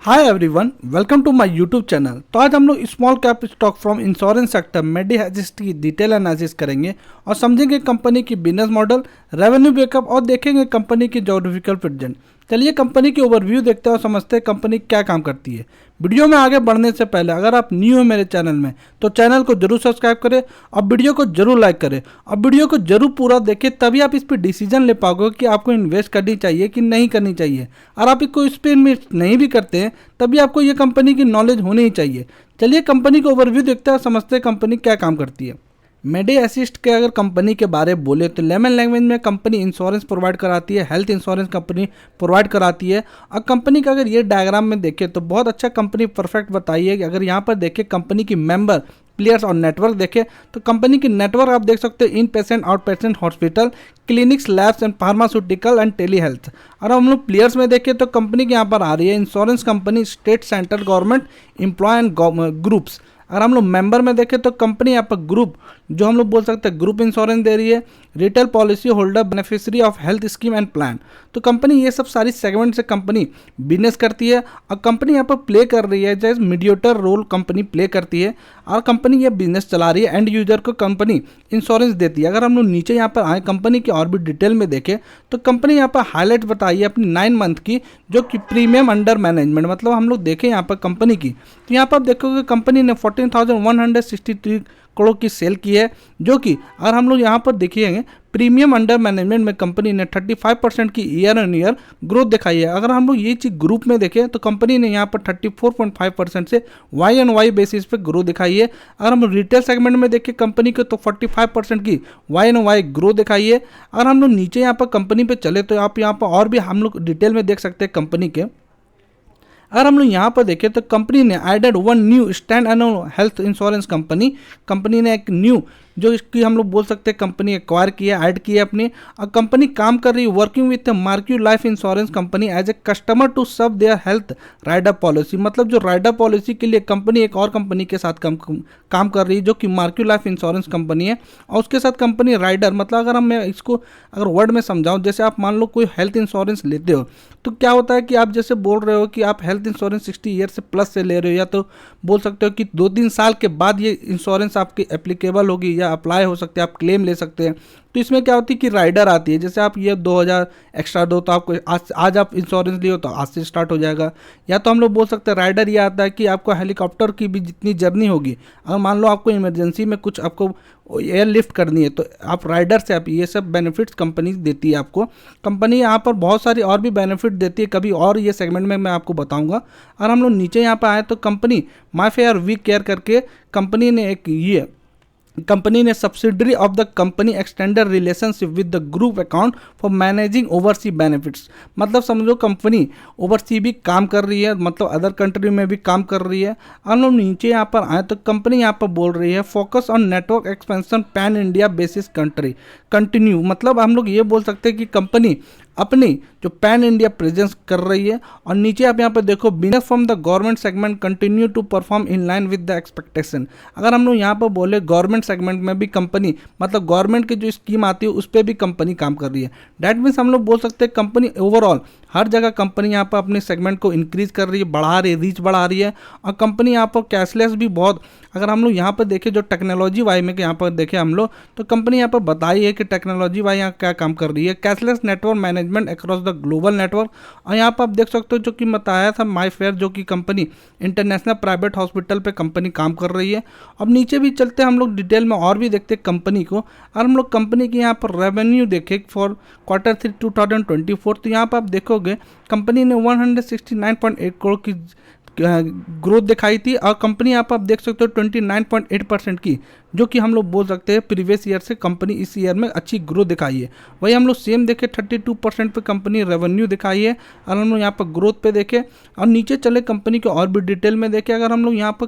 Hi everyone, welcome to my YouTube channel. तो आज हम लोग small cap stock from insurance sector Medi Assist की डिटेल एनालिसिस करेंगे और समझेंगे कंपनी की बिजनेस मॉडल, रेवेन्यू बैकअप और देखेंगे कंपनी की ज्योग्राफिकल प्रेजेंट। चलिए कंपनी की ओवरव्यू देखते हैं और समझते हैं कंपनी क्या काम करती है। वीडियो में आगे बढ़ने से पहले अगर आप न्यू हो मेरे चैनल में तो चैनल को जरूर सब्सक्राइब करें और वीडियो को जरूर लाइक करें और वीडियो को जरूर पूरा देखें, तभी आप इस पर डिसीजन ले पाओगे कि आपको इन्वेस्ट करनी चाहिए कि नहीं करनी चाहिए। और आप इसको इस पर इन्वेस्ट नहीं भी करते हैं तभी आपको ये कंपनी की नॉलेज होनी ही चाहिए। चलिए कंपनी का ओवरव्यू देखते हैं और समझते हैं कंपनी क्या काम करती है। मेडी असिस्ट के अगर कंपनी के बारे में बोले तो लेमन लैंग्वेज में कंपनी इंश्योरेंस प्रोवाइड कराती है, हेल्थ इंश्योरेंस कंपनी प्रोवाइड कराती है। और कंपनी का अगर ये डायग्राम में देखें तो बहुत अच्छा कंपनी परफेक्ट बताई है कि अगर यहाँ पर देखें कंपनी की मेंबर प्लेयर्स और नेटवर्क देखें तो कंपनी की नेटवर्क आप देख सकते हैं inpatient outpatient hospital, clinics, labs and pharmaceutical and telehealth. और हम लोग प्लेयर्स में देखें तो कंपनी के यहाँ पर आ रही है insurance company, state, central government, employ and groups. अगर हम लोग मेंबर में देखें तो कंपनी यहाँ पर ग्रुप, जो हम लोग बोल सकते हैं ग्रुप इंश्योरेंस दे रही है, retail policy holder, beneficiary of health scheme and plan. तो कंपनी ये सब सारी सेगमेंट से कंपनी बिजनेस करती है और कंपनी यहाँ पर प्ले कर रही है जैसे मीडिएटर रोल कंपनी प्ले करती है और कंपनी ये बिजनेस चला रही है। एंड यूजर को कंपनी इंश्योरेंस देती है। अगर हम लोग नीचे यहाँ पर आए कंपनी की और भी डिटेल में देखें तो कंपनी यहाँ पर हाईलाइट बताई है अपनी 9 मंथ की, जो कि प्रीमियम अंडर मैनेजमेंट, मतलब हम लोग देखें यहाँ पर कंपनी की तो यहाँ पर आप देखोगे कंपनी ने 14,163 करोड़ की सेल की है, जो कि अगर हम लोग यहाँ पर देखिएंगे प्रीमियम अंडर मैनेजमेंट में कंपनी ने 35% की ईयर ऑन ईयर ग्रोथ दिखाई है। अगर हम लोग ये चीज़ ग्रुप में देखें तो कंपनी ने यहाँ पर 34.5% से वाई एन वाई बेसिस पे ग्रोथ दिखाई है। अगर हम रिटेल सेगमेंट में देखें कंपनी को तो 45% की वाई एन वाई ग्रोथ दिखाई है। अगर हम लोग नीचे यहाँ पर कंपनी पे चले तो आप यहाँ पर और भी हम लोग डिटेल में देख सकते हैं कंपनी के। अगर हम लोग यहाँ पर देखें तो कंपनी ने added one new standalone health insurance company. Company ने एक न्यू, जो इसकी हम लोग बोल सकते हैं कंपनी एक्वायर किया, ऐड किया अपनी। और कंपनी काम कर रही है working with marquee life insurance company as a customer to serve their health rider policy. मतलब जो राइडर पॉलिसी के लिए कंपनी एक और कंपनी के साथ काम कर रही है जो कि मार्क्यू लाइफ इंश्योरेंस कंपनी है। और उसके साथ कंपनी राइडर, मतलब अगर हम मैं इसको अगर वर्ड में समझाऊँ, जैसे आप मान लो कोई हेल्थ इंश्योरेंस लेते हो तो क्या होता है कि आप जैसे बोल रहे हो कि आप हेल्थ इंश्योरेंस 60 ईयर से प्लस से ले रहे हो, या तो बोल सकते हो कि 2-3 साल के बाद ये इंश्योरेंस आपकी एप्लीकेबल होगी या अप्लाई हो सकते हैं, आप क्लेम ले सकते हैं। तो इसमें क्या होती है कि राइडर आती है, जैसे आप ये 2000 एक्स्ट्रा दो तो आपको आज आप इंश्योरेंस लियो तो आज से स्टार्ट हो जाएगा। या तो हम लोग बोल सकते हैं राइडर ये आता है कि आपको हेलीकॉप्टर की भी जितनी जर्नी होगी, अगर मान लो आपको इमरजेंसी में कुछ आपको एयर लिफ्ट करनी है तो आप राइडर से आप ये सब बेनिफिट्स कंपनी देती है आपको। कंपनी यहाँ पर बहुत सारी और भी बेनिफिट देती है, कभी और ये सेगमेंट में मैं आपको बताऊंगा। और हम लोग नीचे यहाँ पर आए तो company my fair we care करके कंपनी ने एक ये कंपनी ने subsidiary of the company extended relationship with the group account for managing oversea benefits. मतलब समझो कंपनी ओवरसी भी काम कर रही है, मतलब अदर कंट्री में भी काम कर रही है। हम लोग नीचे यहाँ पर आए तो कंपनी यहाँ पर बोल रही है focus on network expansion pan India basis country continue. मतलब हम लोग ये बोल सकते हैं कि कंपनी अपनी जो पैन इंडिया प्रेजेंस कर रही है। और नीचे आप यहाँ पर देखो business from the government segment continue to perform in line with the expectation. अगर हम लोग यहाँ पर बोले गवर्नमेंट सेगमेंट में भी कंपनी, मतलब गवर्नमेंट की जो स्कीम आती है उस पर भी कंपनी काम कर रही है। डैट मीन्स हम लोग बोल सकते हैं कंपनी ओवरऑल हर जगह कंपनी यहाँ पर अपने सेगमेंट को इंक्रीज कर रही है, बढ़ा रही है, रीच बढ़ा रही है। और कंपनी यहाँ पर कैशलेस भी बहुत, अगर हम लोग यहाँ पर देखें जो टेक्नोलॉजी वाई में यहाँ पर देखें हम लोग तो कंपनी यहाँ पर बताई है कि टेक्नोलॉजी वाई यहाँ क्या काम कर रही है, cashless network management across the global network. और यहाँ पर आप देख सकते हो जो कि बताया था माई फेयर, जो कि कंपनी इंटरनेशनल प्राइवेट हॉस्पिटल पे कंपनी काम कर रही है। अब नीचे भी चलते हैं हम लोग डिटेल में और भी देखते हैं कंपनी को। और हम लोग कंपनी की यहाँ पर रेवेन्यू देखें फॉर Q3 2024 तो यहाँ पर आप देखोगे कंपनी ने 169.8 करोड़ की ग्रोथ दिखाई थी। और कंपनी यहाँ पर आप देख सकते हो 29.8% की, जो कि हम लोग बोल सकते हैं प्रीवियस ईयर से कंपनी इस ईयर में अच्छी ग्रोथ दिखाई है। वही हम लोग सेम देखें 32% पे कंपनी रेवेन्यू दिखाई है। और हम लोग यहाँ पर ग्रोथ पे देखें और नीचे चले कंपनी के और भी डिटेल में देखें। अगर हम लोग यहाँ पर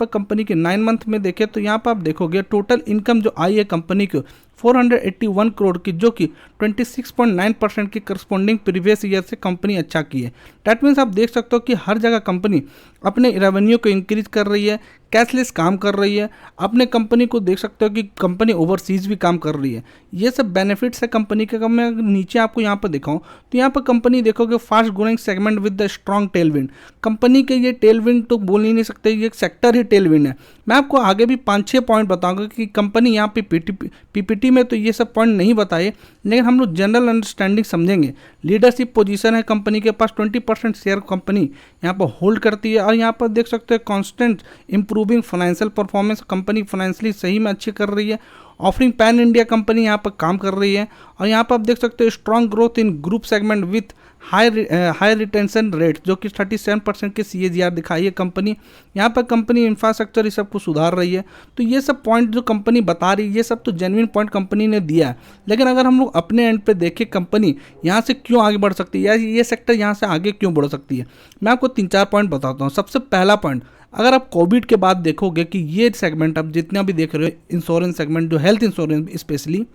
कंपनी की 9 मंथ में देखें तो यहाँ पर आप देखोगे टोटल इनकम जो आई है कंपनी को 481 करोड़ की, जो कि 26.9% की करस्पॉन्डिंग प्रीवियस ईयर से कंपनी अच्छा की है। डैट मीन्स आप देख सकते हो कि हर जगह कंपनी अपने रेवेन्यू को इंक्रीज कर रही है, कैशलेस काम कर रही है, अपने कंपनी को देख सकते हो कि कंपनी ओवरसीज भी काम कर रही है। ये सब बेनिफिट्स है कंपनी के। अगर मैं नीचे आपको यहाँ पर दिखाऊं तो यहाँ पर कंपनी देखोगे fast growing segment with the strong Tailwind. Company के ये टेलविंड तो बोल ही नहीं सकते, ये सेक्टर ही टेलविंड है। मैं आपको आगे भी 5-6 पॉइंट बताऊंगा कि कंपनी यहाँ पे पीपीटी में तो ये सब पॉइंट नहीं बताए, लेकिन हम लोग जनरल अंडरस्टैंडिंग समझेंगे। लीडरशिप पोजीशन है कंपनी के पास, 20% शेयर कंपनी यहाँ पर होल्ड करती है। और यहाँ पर देख सकते हैं constant improving financial performance, company financially सही में अच्छी कर रही है। ऑफरिंग पैन इंडिया कंपनी यहाँ पर काम कर रही है। और यहाँ पर आप देख सकते हो strong growth in group segment with high retention rate, जो कि 37% के CAGR दिखाई है कंपनी। यहाँ पर कंपनी इंफ्रास्ट्रक्चर इस सब को सुधार रही है। तो ये सब पॉइंट जो कंपनी बता रही है ये सब तो जेन्युइन पॉइंट कंपनी ने दिया है। लेकिन अगर हम लोग अपने एंड पे देखें कंपनी यहाँ से क्यों आगे बढ़ सकती है या ये सेक्टर यहाँ से आगे क्यों बढ़ सकती है, मैं आपको 3-4 पॉइंट बताता हूँ। सबसे पहला पॉइंट, अगर आप कोविड के बाद देखोगे कि ये सेगमेंट आप जितना भी देख रहे हो, इंश्योरेंस सेगमेंट जो हेल्थ इंश्योरेंस स्पेशली,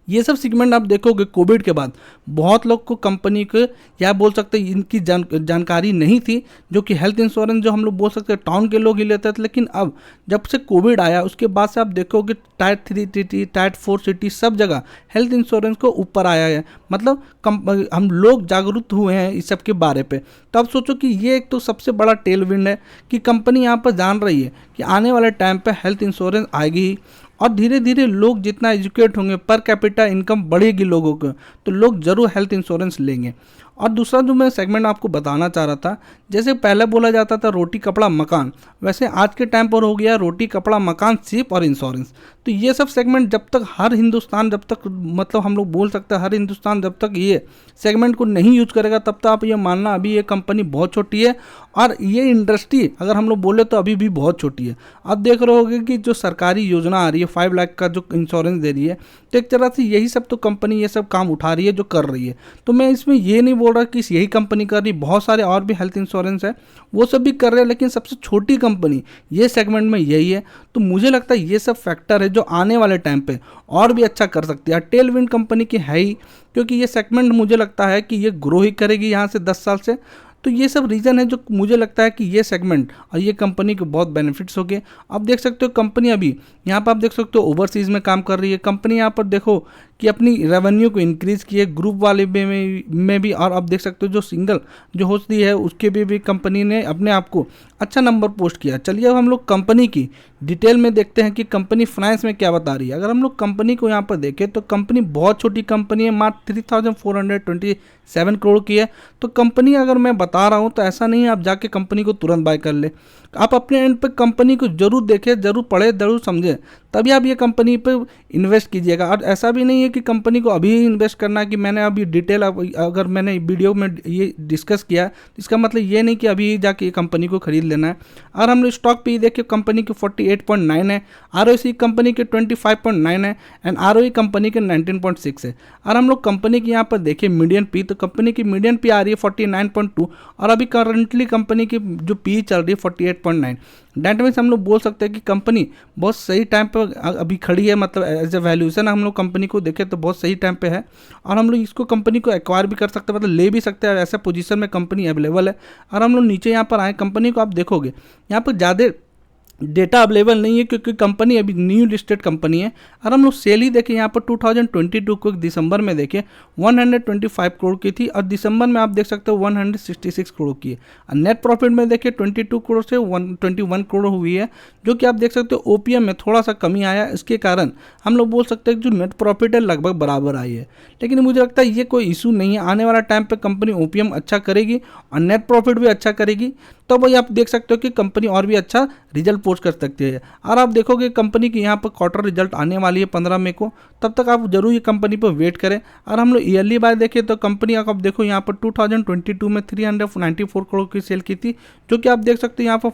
ये सब सेगमेंट आप देखोगे कोविड के बाद बहुत लोग को कंपनी को या बोल सकते हैं इनकी जानकारी नहीं थी, जो कि हेल्थ इंश्योरेंस जो हम लोग बोल सकते हैं टाउन के लोग ही लेते थे। लेकिन अब जब से कोविड आया उसके बाद से आप देखोगे टायर 3 सिटी, टायर 4 सिटी सब जगह हेल्थ इंश्योरेंस को ऊपर आया है। मतलब हम लोग जागरूक हुए हैं इस सब के बारे पे। तो आप सोचो कि ये एक तो सबसे बड़ा टेल विंड है कि कंपनी यहाँ पर जान रही है कि आने वाले टाइम पे हेल्थ इंश्योरेंस आएगी ही, और धीरे धीरे लोग जितना एजुकेट होंगे, पर कैपिटा इनकम बढ़ेगी लोगों को, तो लोग जरूर हेल्थ इंश्योरेंस लेंगे। और दूसरा जो मैं सेगमेंट आपको बताना चाह रहा था, जैसे पहले बोला जाता था रोटी कपड़ा मकान, वैसे आज के टाइम पर हो गया रोटी कपड़ा मकान सिप और इंश्योरेंस। तो ये सब सेगमेंट जब तक हर हिंदुस्तान, जब तक मतलब हम लोग बोल सकते हैं हर हिंदुस्तान जब तक ये सेगमेंट को नहीं यूज करेगा तब तक आप ये मानना अभी ये कंपनी बहुत छोटी है और ये इंडस्ट्री अगर हम लोग बोले तो अभी भी बहुत छोटी है। आप देख रहे होगे कि जो सरकारी योजना आ रही है 5 लाख का जो इंश्योरेंस दे रही है, तो एक तरह से यही सब तो कंपनी ये सब काम उठा रही है जो कर रही है। तो मैं इसमें ये नहीं बोल रहा कि यही कंपनी कर रही, बहुत सारे और भी हेल्थ इंश्योरेंस है वो सब भी कर रहे हैं, लेकिन सबसे छोटी कंपनी ये सेगमेंट में यही है। तो मुझे लगता है ये सब फैक्टर है जो आने वाले टाइम पे और भी अच्छा कर सकती है। टेल विंड कंपनी की है ही, क्योंकि ये सेगमेंट मुझे लगता है कि ये ग्रो ही करेगी यहाँ से 10 साल से। तो ये सब रीज़न है जो मुझे लगता है कि ये सेगमेंट और ये कंपनी को बहुत बेनिफिट्स हो गए। आप देख सकते हो कंपनी अभी यहाँ पर आप देख सकते हो ओवरसीज़ में काम कर रही है कंपनी। यहाँ पर देखो कि अपनी रेवेन्यू को इंक्रीज़ किए ग्रुप वाले में भी, और आप देख सकते हो जो सिंगल जो होती है उसके भी कंपनी ने अपने आप को अच्छा नंबर पोस्ट किया। चलिए अब हम लोग कंपनी की डिटेल में देखते हैं कि कंपनी फाइनेंस में क्या बता रही है। अगर हम लोग कंपनी को यहाँ पर देखें तो कंपनी बहुत छोटी कंपनी है, मात्र 3427 करोड़ की है। तो कंपनी अगर मैं बता रहा हूँ तो ऐसा नहीं है आप जाके कंपनी को तुरंत बाय कर ले, आप अपने एंड पे कंपनी को जरूर देखें, जरूर पढ़े, जरूर समझें, तभी आप ये कंपनी पे इन्वेस्ट कीजिएगा। और ऐसा भी नहीं है कि कंपनी को अभी इन्वेस्ट करना है कि मैंने अभी डिटेल अगर मैंने वीडियो में ये डिस्कस किया तो इसका मतलब ये नहीं कि अभी जाके ये कंपनी को खरीद लेना है। और हम लोग स्टॉक पे देखिए कंपनी की 48.9 है, ROC कंपनी के 25.9 है एंड ROE कंपनी के 19.6 है। और हम लोग कंपनी की यहाँ पर देखिए मीडियन पी, तो कंपनी की मीडियन पी आ रही है 49.2 और अभी करंटली कंपनी की जो पी चल रही है 48.9। डेट मीन्स हम लोग बोल सकते हैं कि कंपनी बहुत सही टाइम पर अभी खड़ी है, मतलब एज ए वैल्यूएशन हम लोग कंपनी को देखें तो बहुत सही टाइम पे है। और हम लोग इसको कंपनी को एक्वायर भी कर सकते हैं, मतलब ले भी सकते हैं, ऐसा पोजीशन में कंपनी अवेलेबल है। और हम लोग नीचे यहाँ पर आए कंपनी को आप देखोगे यहाँ पर ज़्यादा डेटा अवेलेबल नहीं है क्योंकि कंपनी अभी न्यू लिस्टेड कंपनी है। और हम लोग सेल ही देखें यहाँ पर 2022 को दिसंबर में देखें 125 करोड़ की थी और दिसंबर में आप देख सकते हो 166 करोड़ की है। और नेट प्रॉफिट में देखें 22 करोड़ से 121 करोड़ हुई है, जो कि आप देख सकते हो OPM में थोड़ा सा कमी आया। इसके कारण हम लोग बोल सकते हैं कि जो नेट प्रॉफिट है लगभग बराबर आई है, लेकिन मुझे लगता है ये कोई इशू नहीं है। आने वाला टाइम पर कंपनी OPM अच्छा करेगी और नेट प्रॉफिट भी अच्छा करेगी, तो भाई आप देख सकते हो कि कंपनी और भी अच्छा रिजल्ट पोस्ट कर सकती है। और आप देखोगे कंपनी की यहाँ पर क्वार्टर रिजल्ट आने वाली है 15 मई को, तब तक आप जरूर ये कंपनी पर वेट करें। और हम लोग ईयरली बाय देखें तो कंपनी आप देखो यहाँ पर 2022 में 394 करोड़ की सेल की थी, जो कि आप देख सकते हैं यहाँ पर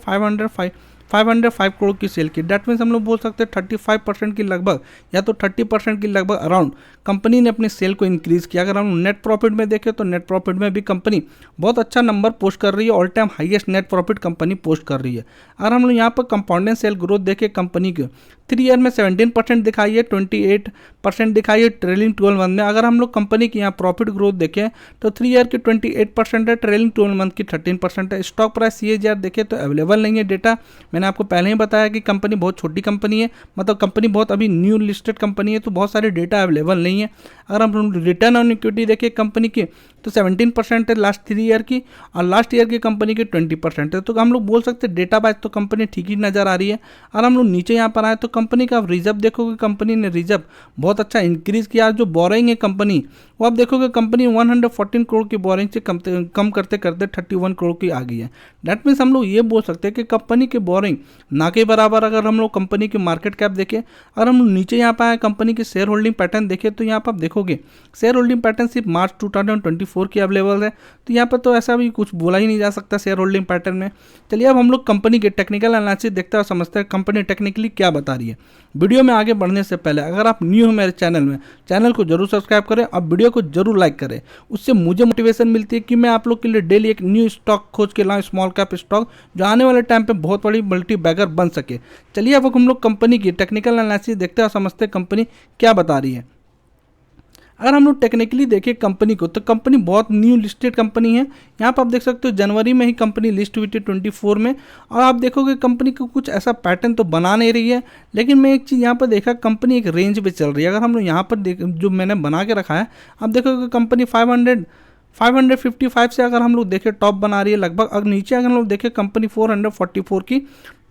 505 करोड़ की सेल की। डेट मीन्स हम लोग बोल सकते हैं 35% की लगभग या तो 30% की लगभग अराउंड कंपनी ने अपनी सेल को इंक्रीज़ किया। अगर हम नेट प्रॉफिट में देखें तो नेट प्रॉफिट में भी कंपनी बहुत अच्छा नंबर पोस्ट कर रही है, all time highest net profit company post कर रही है। और हम लोग यहाँ पर कंपाउंडेड सेल ग्रोथ देखें कंपनी के 3 ईयर में 17% दिखाई है, 28% दिखाई है ट्रेलिंग 12 मंथ में। अगर हम लोग कंपनी की यहाँ प्रॉफिट ग्रोथ देखें तो 3 ईयर की 28% है, ट्रेलिंग 12 मंथ की 13% है। स्टॉक प्राइस CAGR देखें तो अवेलेबल नहीं है डेटा, मैंने आपको पहले ही बताया कि कंपनी बहुत छोटी कंपनी है, मतलब कंपनी बहुत अभी न्यू लिस्टेड कंपनी है, तो बहुत सारे डेटा अवेलेबल नहीं है। अगर हम रिटर्न ऑन इक्विटी देखें कंपनी की तो 17% है लास्ट 3 ईयर की, और लास्ट ईयर की कंपनी की 20% है। तो हम लोग बोल सकते हैं डेटा वाइज तो कंपनी ठीक ही नज़र आ रही है। और हम लोग नीचे यहाँ पर आए तो कंपनी का रिजर्व देखोगे, कंपनी ने रिजर्व बहुत अच्छा इंक्रीज किया। जो बोरिंग है कंपनी, वो आप देखोगे कंपनी 114 करोड़ की बोरिंग से कम करते करते 31 करोड़ की आ गई है। दैट मीन्स हम लोग ये बोल सकते हैं कि कंपनी के बोरिंग ना के बराबर। अगर हम लोग कंपनी की मार्केट कैप देखें, अगर हम नीचे यहाँ पर आए कंपनी की शेयर होल्डिंग पैटर्न देखें तो यहाँ पर आप देखोगे शेयर होल्डिंग पैटर्न सिर्फ मार्च 2024 की अवेलेबल है। तो यहाँ पर तो ऐसा भी कुछ बोला ही नहीं जा सकता शेयर होल्डिंग पैटर्न में। चलिए अब हम लोग कंपनी के टेक्निकल एनालिसिस देखते हैं और समझते हैं कंपनी टेक्निकली क्या बता रही है। वीडियो में आगे बढ़ने से पहले अगर आप न्यू हो मेरे चैनल में, चैनल को जरूर सब्सक्राइब करें और वीडियो को जरूर लाइक करें। उससे मुझे मोटिवेशन मिलती है कि मैं आप लोग के लिए डेली एक न्यू स्टॉक खोज के लाऊं, स्मॉल कैप स्टॉक, जो आने वाले टाइम पे बहुत बड़ी मल्टी बैगर बन सके। चलिए अब हम लोग कंपनी की टेक्निकल एनालिसिस देखते हैं और समझते हैं कंपनी क्या बता रही है। अगर हम लोग टेक्निकली देखें कंपनी को तो कंपनी बहुत न्यू लिस्टेड कंपनी है। यहाँ पर आप देख सकते हो जनवरी में ही कंपनी लिस्ट हुई थी 24 में, और आप देखोगे कंपनी को कुछ ऐसा पैटर्न तो बना नहीं रही है। लेकिन मैं एक चीज़ यहाँ पर देखा, कंपनी एक रेंज पे चल रही है। अगर हम लोग यहाँ पर जो मैंने बना के रखा है, आप देखोगे कंपनी 555 से अगर हम लोग देखें टॉप बना रही है लगभग। अगर नीचे अगर हम लोग देखें कंपनी 444 की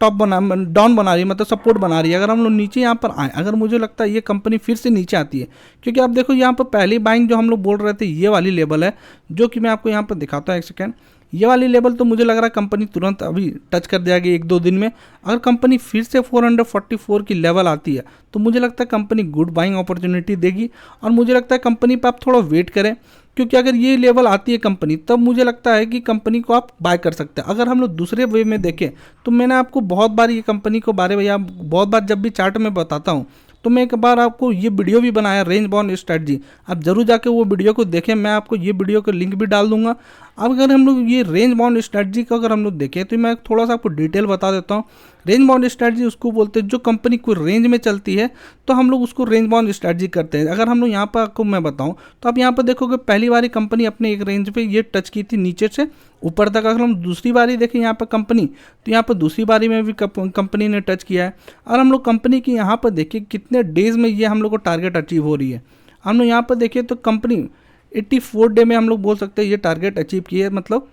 टॉप डाउन बना रही है, मतलब सपोर्ट बना रही है। अगर हम लोग नीचे यहाँ पर आए, अगर मुझे लगता है ये कंपनी फिर से नीचे आती है, क्योंकि आप देखो यहाँ पर पहली बाइंग जो हम लोग बोल रहे थे ये वाली लेवल है, जो कि मैं आपको यहाँ पर दिखाता हूँ एक सेकेंड। ये वाली लेवल तो मुझे लग रहा है कंपनी तुरंत अभी टच कर जाएगी 1-2 दिन में। अगर कंपनी फिर से 444 की लेवल आती है तो मुझे लगता है कंपनी गुड बाइंग अपॉर्चुनिटी देगी। और मुझे लगता है कंपनी पर आप थोड़ा वेट करें, क्योंकि अगर ये लेवल आती है कंपनी तब मुझे लगता है कि कंपनी को आप बाय कर सकते हैं। अगर हम लोग दूसरे वे में देखें तो मैंने आपको बहुत बार ये कंपनी को बारे में या बहुत बार जब भी चार्ट में बताता हूँ तो मैं एक बार आपको ये वीडियो भी बनाया रेंज बाउंड स्ट्रेटजी, आप जरूर जाके वो वीडियो को देखें। मैं आपको ये वीडियो का लिंक भी डाल दूंगा। अब अगर हम लोग ये रेंज बाउंड स्ट्रेटजी को अगर हम लोग देखें तो मैं थोड़ा सा आपको डिटेल बता देता हूँ। रेंज बाउंड स्ट्रेटजी उसको बोलते हैं जो कंपनी कोई रेंज में चलती है तो हम लोग उसको रेंज बाउंड स्ट्रेटजी करते हैं। अगर हम लोग यहाँ पर आपको मैं बताऊँ तो आप यहाँ पर देखोगे पहली बारी कंपनी अपने एक रेंज पे ये टच की थी नीचे से ऊपर तक। अगर हम दूसरी बारी देखें यहाँ पर कंपनी, तो यहाँ पर दूसरी बारी में भी कंपनी ने टच किया है। और हम लोग कंपनी की यहाँ पर देखिए कितने डेज में ये हम लोग को टारगेट अचीव हो रही है। हम लोग यहाँ पर देखिए तो कंपनी 84 डे में हम लोग बोल सकते हैं ये टारगेट अचीव किया है, मतलब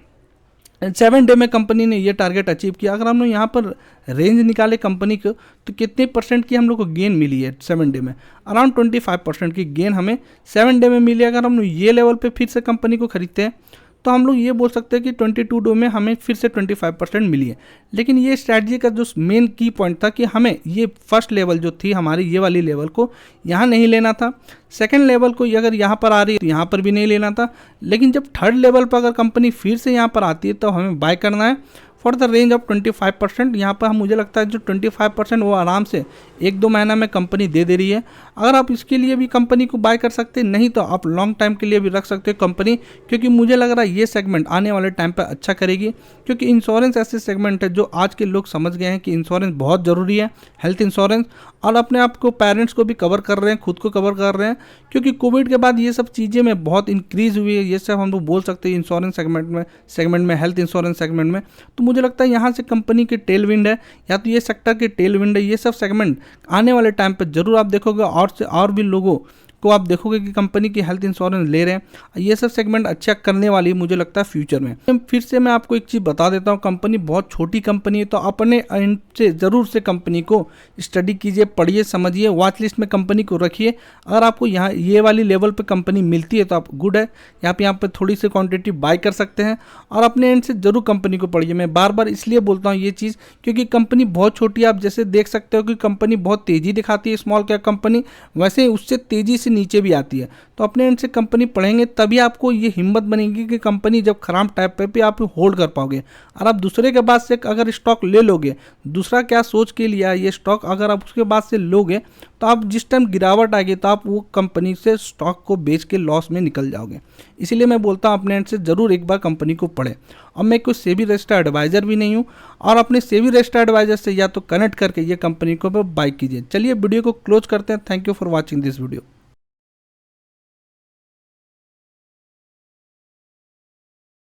7 डे में कंपनी ने ये टारगेट अचीव किया। अगर हम लोग यहाँ पर रेंज निकाले कंपनी को तो कितने परसेंट की हम लोग को गेन मिली है 7 डे में, अराउंड 25% की गेन हमें 7 डे में मिली है। अगर हम लोग ये लेवल पे फिर से कंपनी को खरीदते हैं तो हम लोग ये बोल सकते हैं कि 22 डे में हमें फिर से 25% मिली है। लेकिन ये स्ट्रैटेजी का जो मेन की पॉइंट था कि हमें ये फर्स्ट लेवल जो थी हमारी ये वाली लेवल को यहाँ नहीं लेना था, सेकंड लेवल को अगर यहाँ पर आ रही है तो यहाँ पर भी नहीं लेना था। लेकिन जब थर्ड लेवल पर अगर कंपनी फिर से यहाँ पर आती है तो हमें बाय करना है फॉर द रेंज ऑफ 25%। यहाँ पर मुझे लगता है जो 25% वो आराम से 1-2 महीना में कंपनी दे रही है। अगर आप इसके लिए भी कंपनी को बाय कर सकते हैं, नहीं तो आप लॉन्ग टाइम के लिए भी रख सकते हो कंपनी, क्योंकि मुझे लग रहा है ये सेगमेंट आने वाले टाइम पर अच्छा करेगी। क्योंकि इंश्योरेंस ऐसे सेगमेंट है जो आज के लोग समझ गए हैं कि इंश्योरेंस बहुत ज़रूरी है, हेल्थ इंश्योरेंस, और अपने आप को पेरेंट्स को भी कवर कर रहे हैं, खुद को कवर कर रहे हैं। क्योंकि कोविड के बाद ये सब चीज़ें में बहुत इंक्रीज़ हुई है, ये सब हम लोग बोल सकते हैं इंश्योरेंस सेगमेंट में हेल्थ इंश्योरेंस सेगमेंट में। तो मुझे लगता है यहाँ से कंपनी की टेल विंड है, या तो ये सेक्टर की टेल विंड है। ये सब सेगमेंट आने वाले टाइम पर जरूर आप देखोगे और से और भी लोगों को आप देखोगे कि कंपनी की हेल्थ इंश्योरेंस ले रहे हैं। ये सब सेगमेंट अच्छा करने वाली है मुझे लगता है फ्यूचर में। फिर से मैं आपको एक चीज़ बता देता हूँ, कंपनी बहुत छोटी कंपनी है, तो अपने एंड से ज़रूर से कंपनी को स्टडी कीजिए, पढ़िए, समझिए, वॉच लिस्ट में कंपनी को रखिए। अगर आपको यहाँ ये वाली लेवल पे कंपनी मिलती है तो आप गुड है, यहाँ पे थोड़ी सी क्वांटिटी बाय कर सकते हैं। और अपने एंड से ज़रूर कंपनी को पढ़िए। मैं बार बार इसलिए बोलता हूँ ये चीज़ क्योंकि कंपनी बहुत छोटी है। आप जैसे देख सकते हो कि कंपनी बहुत तेज़ी दिखाती है स्मॉल कैप कंपनी, वैसे उससे तेज़ी से नीचे भी आती है। तो अपने एंड से कंपनी पढ़ेंगे तभी आपको ये हिम्मत बनेगी कि कंपनी जब खराब टाइम पे भी आप होल्ड कर पाओगे। और आप दूसरे के बाद से अगर स्टॉक ले लोगे, दूसरा क्या सोच के लिया ये स्टॉक, अगर आप उसके बाद से लोगे तो आप जिस टाइम गिरावट आएगी तो आप वो कंपनी से स्टॉक को बेच के लॉस में निकल जाओगे। इसीलिए मैं बोलता हूँ अपने एंड से ज़रूर एक बार कंपनी को पढ़े। और मैं कोई सेबी रजिस्टर्ड एडवाइज़र भी नहीं हूँ, और अपने सेबी रजिस्टर्ड एडवाइज़र से या तो कनेक्ट करके ये कंपनी को बाय कीजिए। चलिए वीडियो को क्लोज करते हैं। Thank you for watching this video.